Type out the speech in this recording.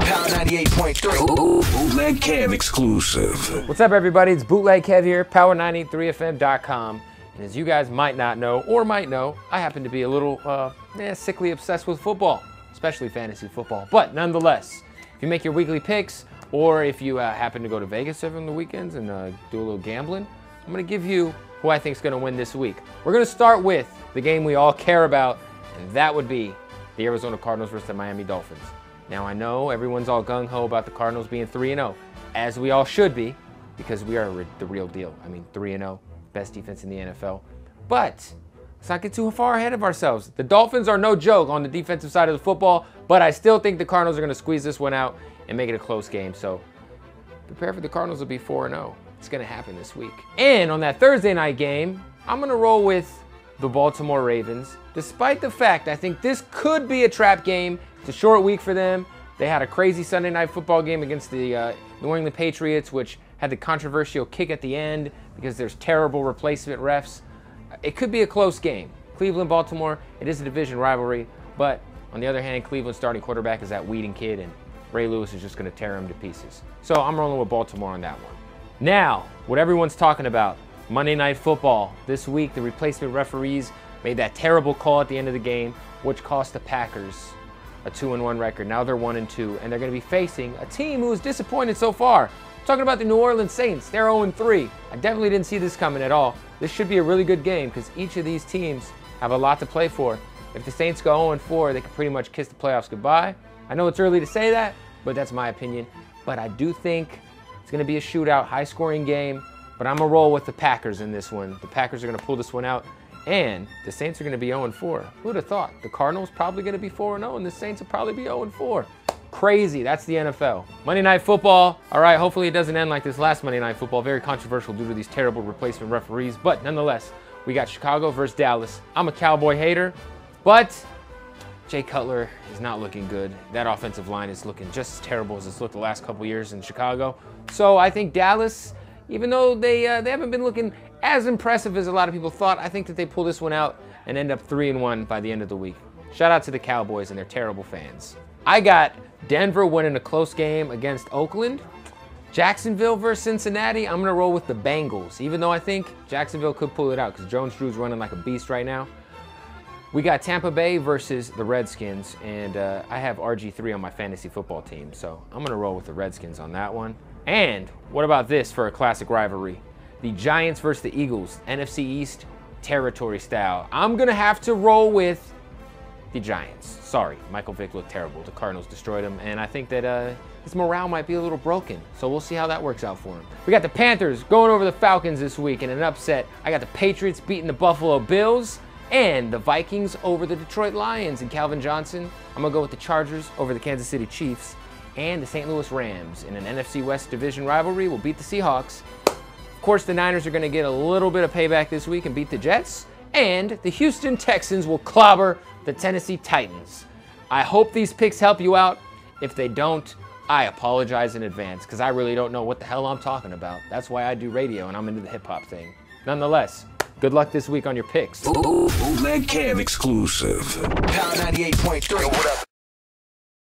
Power 98.3. Bootleg Kev exclusive. What's up, everybody? It's Bootleg Kev here, Power983FM.com. And as you guys might not know, or might know, I happen to be a little sickly obsessed with football, especially fantasy football. But nonetheless, if you make your weekly picks, or if you happen to go to Vegas on the weekends and do a little gambling, I'm going to give you who I think is going to win this week. We're going to start with the game we all care about, and that would be the Arizona Cardinals versus the Miami Dolphins. Now, I know everyone's all gung-ho about the Cardinals being 3-0, as we all should be, because we are the real deal. I mean, 3-0, best defense in the NFL. But let's not get too far ahead of ourselves. The Dolphins are no joke on the defensive side of the football, but I still think the Cardinals are going to squeeze this one out and make it a close game. So prepare for the Cardinals to be 4-0. It's going to happen this week. And on that Thursday night game, I'm going to roll with the Baltimore Ravens. Despite the fact I think this could be a trap game, it's a short week for them. They had a crazy Sunday night football game against the New England Patriots, which had the controversial kick at the end because there's terrible replacement refs. It could be a close game. Cleveland, Baltimore, it is a division rivalry, but on the other hand, Cleveland's starting quarterback is that Weeden kid, and Ray Lewis is just going to tear him to pieces. So I'm rolling with Baltimore on that one. Now, what everyone's talking about, Monday Night Football. This week, the replacement referees made that terrible call at the end of the game, which cost the Packers a 2-1 record. Now they're 1-2, and they're going to be facing a team who is disappointed so far. I'm talking about the New Orleans Saints. They're 0-3. I definitely didn't see this coming at all. This should be a really good game because each of these teams have a lot to play for. If the Saints go 0-4, they can pretty much kiss the playoffs goodbye. I know it's early to say that, but that's my opinion. But I do think it's going to be a shootout, high-scoring game. But I'm going to roll with the Packers in this one. The Packers are going to pull this one out. And the Saints are going to be 0-4. Who would have thought? The Cardinals probably going to be 4-0, and the Saints will probably be 0-4. Crazy. That's the NFL. Monday Night Football. All right, hopefully it doesn't end like this last Monday Night Football. Very controversial due to these terrible replacement referees. But nonetheless, we got Chicago versus Dallas. I'm a Cowboy hater, but Jay Cutler is not looking good. That offensive line is looking just as terrible as it's looked the last couple years in Chicago. So I think Dallas, even though they haven't been looking as impressive as a lot of people thought, I think that they pull this one out and end up 3-1 by the end of the week. Shout out to the Cowboys and their terrible fans. I got Denver winning a close game against Oakland. Jacksonville versus Cincinnati, I'm going to roll with the Bengals, even though I think Jacksonville could pull it out because Jones-Drew's running like a beast right now. We got Tampa Bay versus the Redskins, and I have RG3 on my fantasy football team, so I'm going to roll with the Redskins on that one. And what about this for a classic rivalry? The Giants versus the Eagles, NFC East territory style. I'm going to have to roll with the Giants. Sorry, Michael Vick looked terrible. The Cardinals destroyed him, and I think that his morale might be a little broken, so we'll see how that works out for him. We got the Panthers going over the Falcons this week in an upset. I got the Patriots beating the Buffalo Bills, and the Vikings over the Detroit Lions and Calvin Johnson. I'm going to go with the Chargers over the Kansas City Chiefs, and the St. Louis Rams in an NFC West division rivalry will beat the Seahawks. Of course, the Niners are going to get a little bit of payback this week and beat the Jets, and the Houston Texans will clobber the Tennessee Titans. I hope these picks help you out. If they don't, I apologize in advance because I really don't know what the hell I'm talking about. That's why I do radio and I'm into the hip-hop thing. Nonetheless, good luck this week on your picks. Bootleg Kev exclusive. Power 98.3. What up?